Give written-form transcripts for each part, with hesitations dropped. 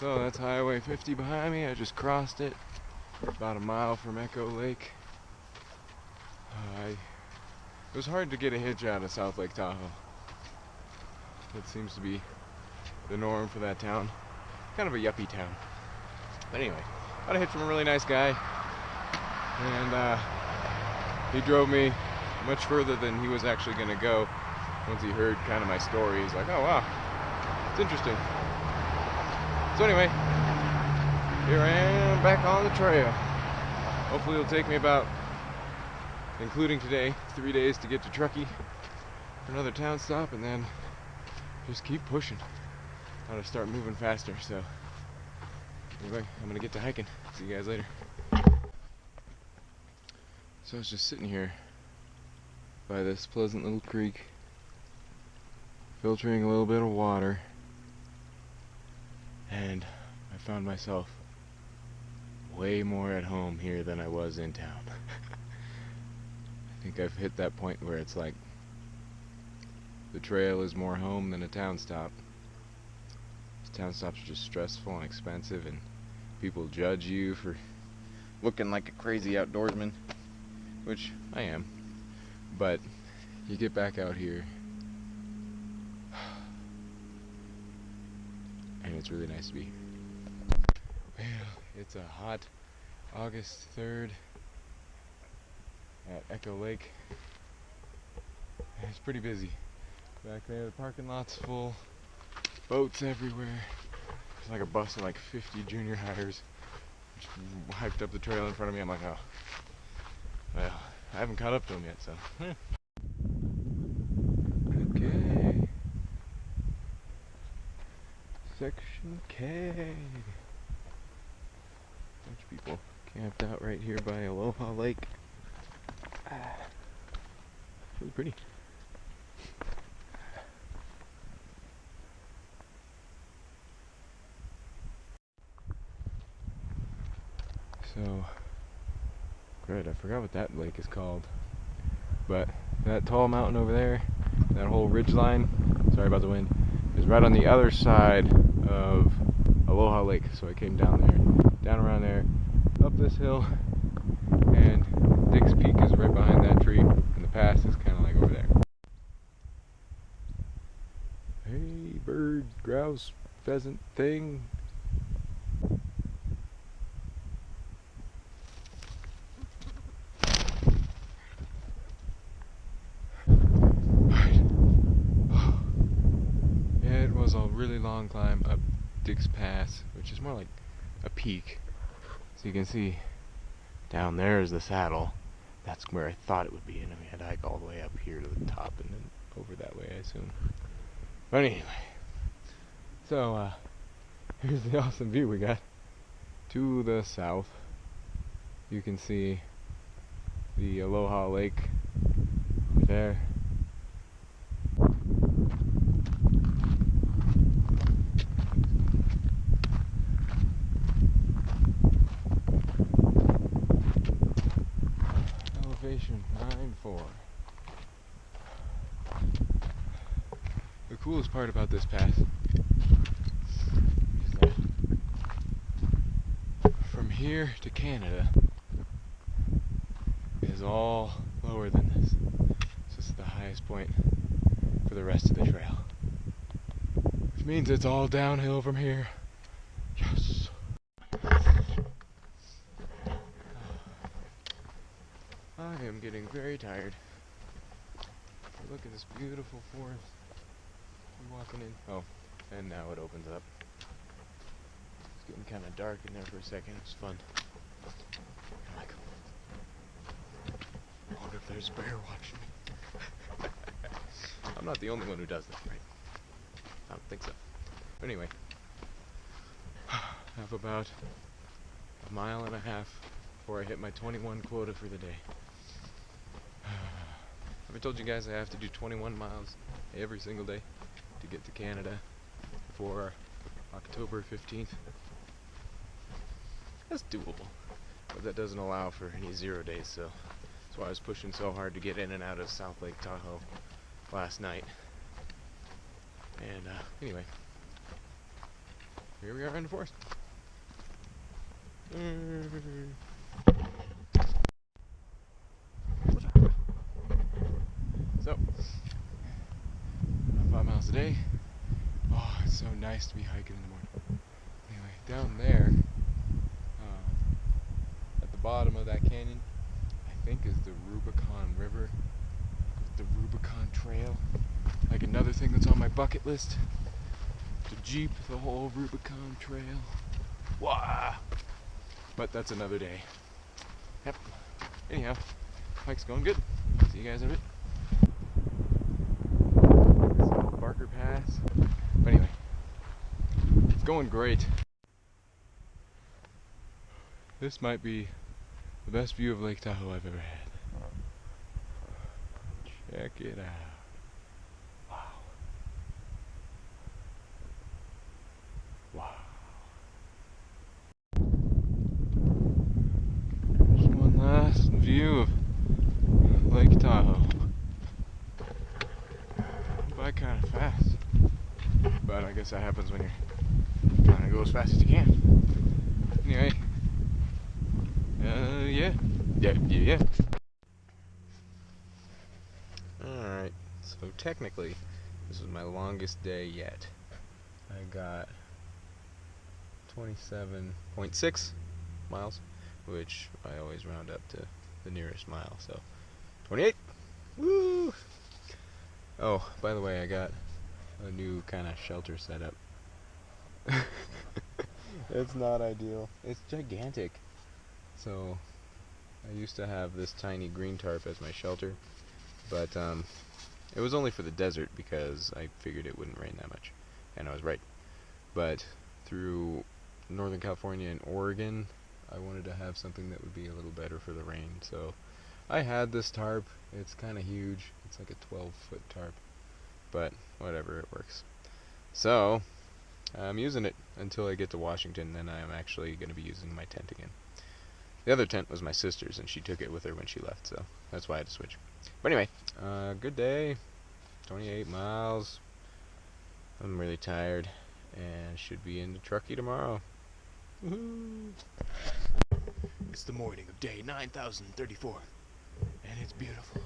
So that's Highway 50 behind me. I just crossed it, about a mile from Echo Lake. It was hard to get a hitch out of South Lake Tahoe. That seems to be the norm for that town. Kind of a yuppie town. But anyway, got a hitch from a really nice guy, and he drove me much further than he was actually going to go. Once he heard kind of my story, he's like, oh wow, it's interesting. So anyway, here I am back on the trail. Hopefully it'll take me about, including today, 3 days to get to Truckee for another town stop, and then just keep pushing. Gotta start moving faster, so anyway, I'm gonna get to hiking. See you guys later. So I was just sitting here by this pleasant little creek, filtering a little bit of water, and I found myself way more at home here than I was in town. I think I've hit that point where it's like the trail is more home than a town stop. Town stops are just stressful and expensive, and people judge you for looking like a crazy outdoorsman, which I am. But you get back out here and it's really nice to be. Well, it's a hot August 3rd at Echo Lake. It's pretty busy. Back there the parking lot's full. Boats everywhere. There's like a bus of like 50 junior hires just hiked up the trail in front of me. I'm like, oh, well, I haven't caught up to them yet, so. Okay. Section K. Bunch of people camped out right here by Aloha Lake. It's really pretty. So, great, I forgot what that lake is called. But that tall mountain over there, that whole ridge line, sorry about the wind, is right on the other side of Aloha Lake. So I came down there, down around there, up this hill, and Dick's Peak is right behind that tree, and the pass is kind of like over there. Hey, bird, grouse, pheasant thing. Really long climb up Dick's Pass, which is more like a peak. So you can see down there is the saddle. That's where I thought it would be, and we had to hike all the way up here to the top and then over that way, I assume. But anyway, so here's the awesome view we got. To the south, you can see the Aloha Lake there. Elevation 9.4. The coolest part about this pass is that from here to Canada is all lower than this. This is the highest point for the rest of the trail, which means it's all downhill from here. Yes. I am getting very tired. Look at this beautiful forest. We're walking in. Oh, and now it opens up. It's getting kind of dark in there for a second. It's fun. I'm like, I wonder if there's a bear watching me. I'm not the only one who does that, right? I don't think so. But anyway, I have about a mile and a half before I hit my 21 quota for the day. Have I told you guys I have to do 21 miles every single day to get to Canada for October 15th? That's doable, but that doesn't allow for any 0 days, so that's why I was pushing so hard to get in and out of South Lake Tahoe last night. And anyway, here we are in the forest. So, 5 miles a day. Oh, it's so nice to be hiking in the morning. Anyway, down there, at the bottom of that canyon, I think is the Rubicon River, the Rubicon Trail. Like another thing that's on my bucket list, to jeep the whole Rubicon Trail. Wah! But that's another day. Yep. Anyhow, hike's going good. See you guys in a bit. This old Barker Pass. But anyway, it's going great. This might be the best view of Lake Tahoe I've ever had. Check it out. Wow. Wow. There's one last view of Lake Tahoe. Went by kind of fast. But I guess that happens when you're trying to go as fast as you can. Anyway. Yeah. Alright, so technically, this was my longest day yet. I got 27.6 miles, which I always round up to the nearest mile, so 28! Woo! Oh, by the way, I got a new kind of shelter set up. It's not ideal. It's gigantic. So, I used to have this tiny green tarp as my shelter, but it was only for the desert because I figured it wouldn't rain that much, and I was right. But through Northern California and Oregon, I wanted to have something that would be a little better for the rain, so I had this tarp. It's kind of huge. It's like a 12-foot tarp, but whatever, it works. So, I'm using it until I get to Washington, then I'm actually going to be using my tent again. The other tent was my sister's, and she took it with her when she left, so that's why I had to switch. But anyway, good day. 28 miles. I'm really tired, and should be into Truckee tomorrow. Woohoo! It's the morning of day 9034, and it's beautiful.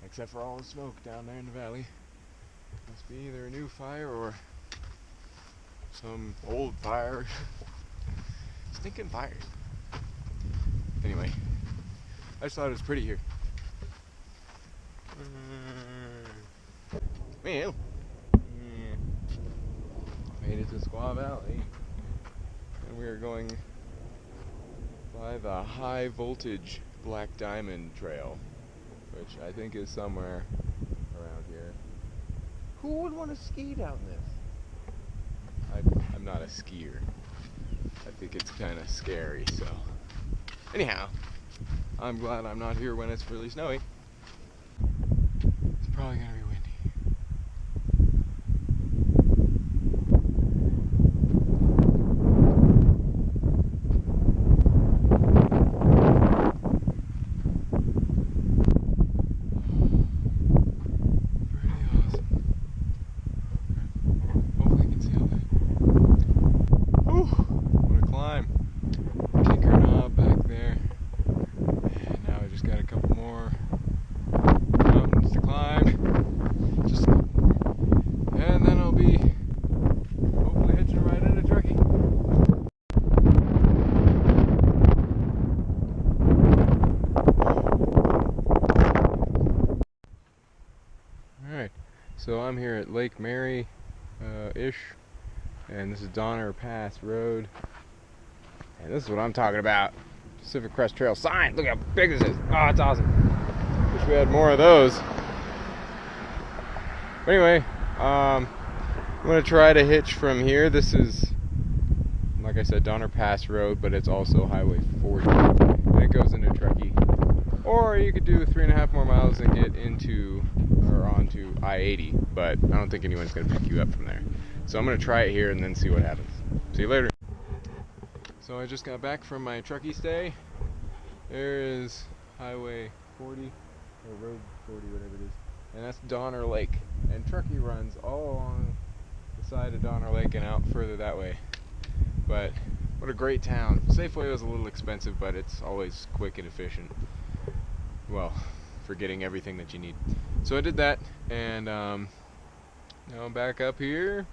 Except for all the smoke down there in the valley. Must be either a new fire or some old fire. Stinking fire. Anyway, I just thought it was pretty here. Well, made it to Squaw Valley, and we are going by the high voltage Black Diamond Trail, which I think is somewhere around here. Who would want to ski down this? I'm not a skier. I think it's kind of scary, so. Anyhow, I'm glad I'm not here when it's really snowy. It's probably gonna be windy. Pretty awesome. Hopefully you can see all that. Whew, what a climb. Kicker knob back there. And now I just got a couple more mountains to climb. And then I'll be hopefully hitching a ride into Truckee. Alright, so I'm here at Lake Mary ish, and this is Donner Pass Road. And this is what I'm talking about. Pacific Crest Trail sign. Look how big this is. Oh, it's awesome. Wish we had more of those. But anyway, I'm going to try to hitch from here. This is, like I said, Donner Pass Road, but it's also Highway 40. And it goes into Truckee. Or you could do 3.5 more miles and get into, or onto I-80. But I don't think anyone's going to pick you up from there. So I'm going to try it here and then see what happens. See you later. So I just got back from my Truckee stay. There is Highway 40, or Road 40, whatever it is. And that's Donner Lake. And Truckee runs all along the side of Donner Lake and out further that way. But what a great town. Safeway was a little expensive, but it's always quick and efficient. Well, for getting everything that you need. So I did that, and now I'm back up here,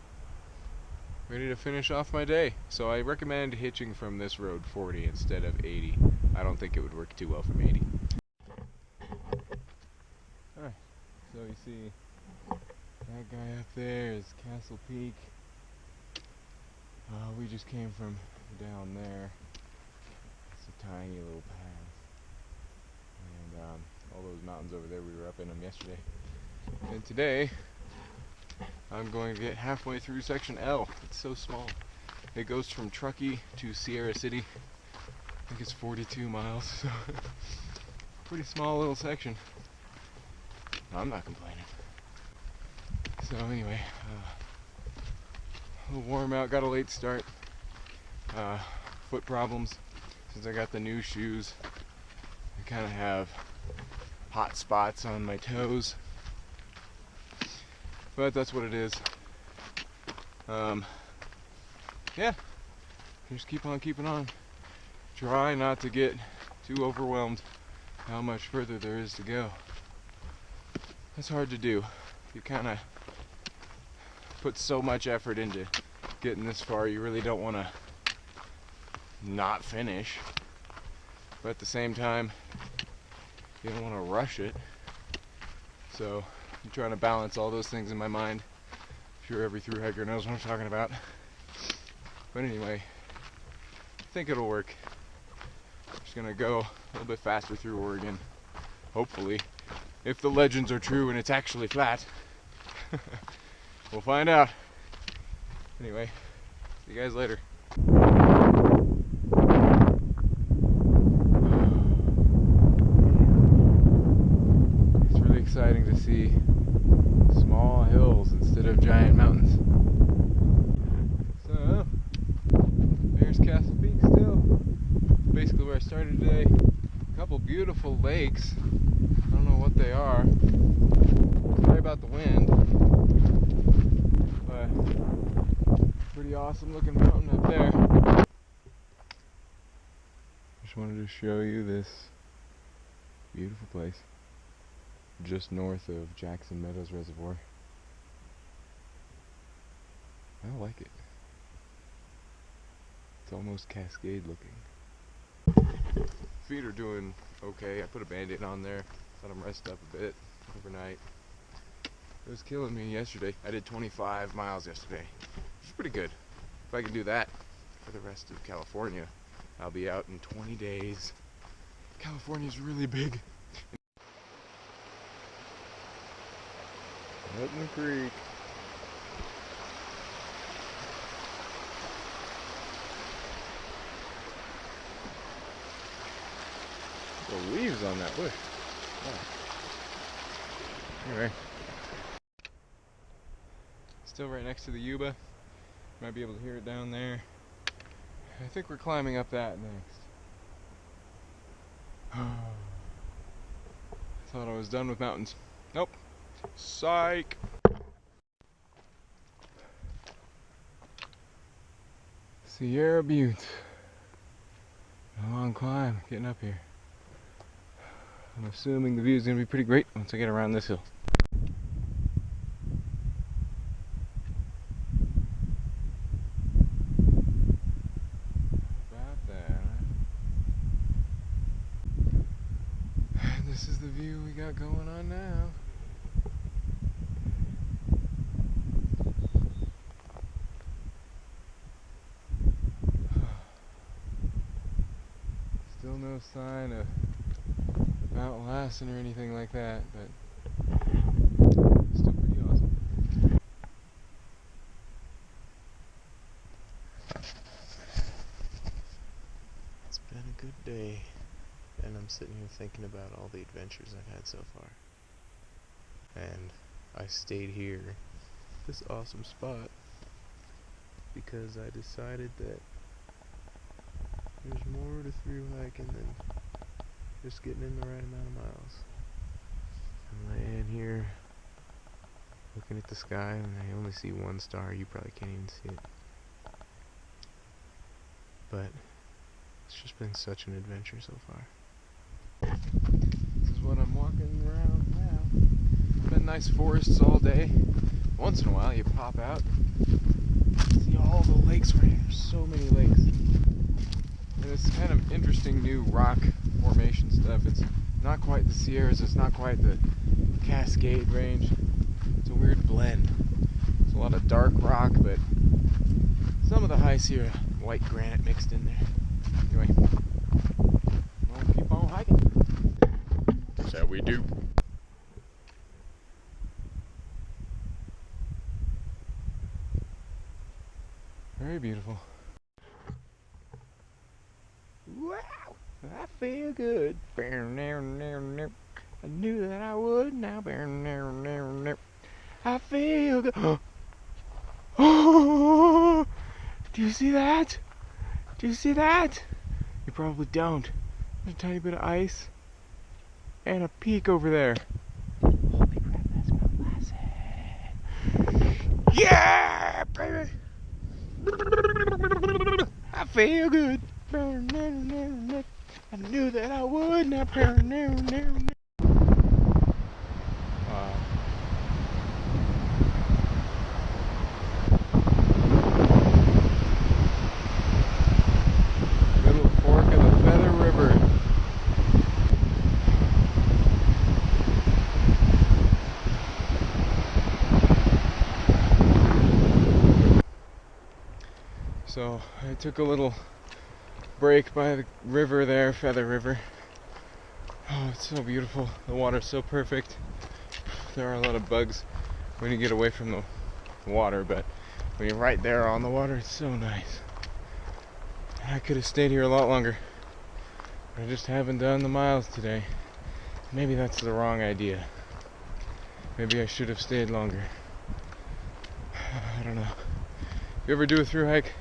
ready to finish off my day. So I recommend hitching from this road 40 instead of 80. I don't think it would work too well from 80. Alright, so you see that guy up there is Castle Peak. We just came from down there. It's a tiny little path. And all those mountains over there, we were up in them yesterday. And today, I'm going to get halfway through section L. It's so small. It goes from Truckee to Sierra City. I think it's 42 miles, so pretty small little section. I'm not complaining. So anyway, a little warm out, got a late start. Foot problems. Since I got the new shoes, I kind of have hot spots on my toes. But that's what it is. Yeah, just keep on keeping on. Try not to get too overwhelmed how much further there is to go. That's hard to do. You kind of put so much effort into getting this far, you really don't want to not finish. But at the same time, you don't want to rush it. So I'm trying to balance all those things in my mind. I'm sure every thru hiker knows what I'm talking about. But anyway, I think it'll work. I'm just gonna go a little bit faster through Oregon. Hopefully. If the legends are true and it's actually flat. We'll find out. Anyway, see you guys later. It's really exciting to see small hills instead of giant mountains. So, there's Castle Peak still. Basically where I started today. A couple beautiful lakes. I don't know what they are. Sorry about the wind. But pretty awesome looking mountain up there. Just wanted to show you this beautiful place just north of Jackson Meadows Reservoir. I like it. It's almost Cascade looking. Feet are doing okay. I put a band-aid on there. Let them rest up a bit overnight. It was killing me yesterday. I did 25 miles yesterday, which is pretty good. If I can do that for the rest of California, I'll be out in 20 days. California's really big. Hutton Creek. The leaves on that bush. Oh. Anyway. Still right next to the Yuba. Might be able to hear it down there. I think we're climbing up that next. I thought I was done with mountains. Nope. Psych! Sierra Butte. A long climb getting up here. I'm assuming the view is going to be pretty great once I get around this hill. About that, huh? And this is the view we got going on now. Still no sign of Mount Lassen or anything like that, but still pretty awesome. It's been a good day, and I'm sitting here thinking about all the adventures I've had so far. And I stayed here, this awesome spot, because I decided that there's more to through hiking than just getting in the right amount of miles. I'm laying here looking at the sky, and I only see one star. You probably can't even see it. But it's just been such an adventure so far. This is what I'm walking around now. Been nice forests all day. Once in a while you pop out, see all the lakes right here. There's so many lakes. And it's kind of interesting new rock formation stuff. It's not quite the Sierras, it's not quite the Cascade Range. It's a weird blend. There's a lot of dark rock, but some of the high Sierra white granite mixed in there. Anyway, we'll keep on hiking. That's how we do. Very beautiful. Wow, I feel good. I knew that I would now. I feel good. Oh, do you see that? Do you see that? You probably don't. There's a tiny bit of ice and a peak over there. Holy crap, that smells massive. Yeah, baby. I feel good. I knew that I would now. Wow. Middle fork of the Feather River. So I took a little break by the river there, Feather River. Oh, it's so beautiful. The water's so perfect. There are a lot of bugs when you get away from the water, but when you're right there on the water, it's so nice. I could have stayed here a lot longer. I just haven't done the miles today. Maybe that's the wrong idea. Maybe I should have stayed longer. I don't know. If you ever do a through hike,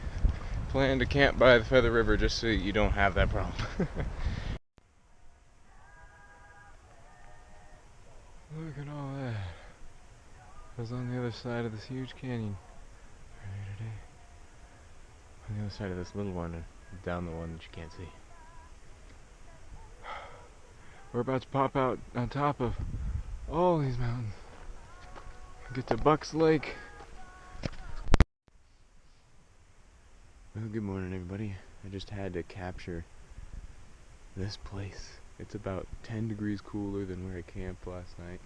plan to camp by the Feather River just so you don't have that problem. Look at all that. I was on the other side of this huge canyon earlier today. On the other side of this little one and down the one that you can't see. We're about to pop out on top of all these mountains. Get to Bucks Lake. Well, good morning, everybody. I just had to capture this place. It's about 10 degrees cooler than where I camped last night.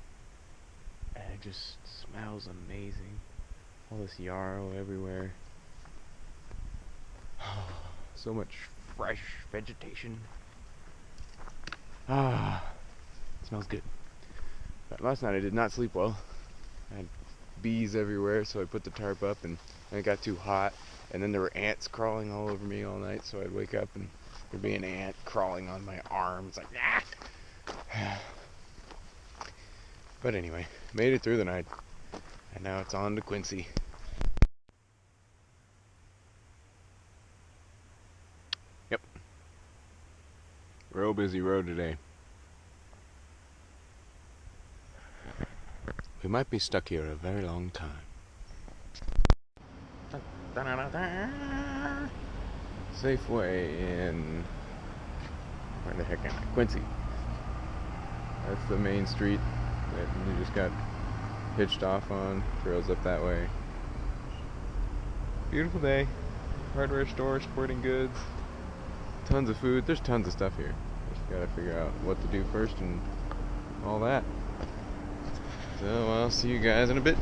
And it just smells amazing. All this yarrow everywhere. So much fresh vegetation. It smells good. But last night I did not sleep well. I had bees everywhere, so I put the tarp up and it got too hot. And then there were ants crawling all over me all night, so I'd wake up and there'd be an ant crawling on my arm. It's like, ah! But anyway, made it through the night. And now it's on to Quincy. Yep. Real busy road today. We might be stuck here a very long time. Safeway in... where the heck am I? Quincy. That's the main street that we just got hitched off on. Trails up that way. Beautiful day. Hardware store, sporting goods. Tons of food. There's tons of stuff here. Just gotta figure out what to do first and all that. So I'll see you guys in a bit.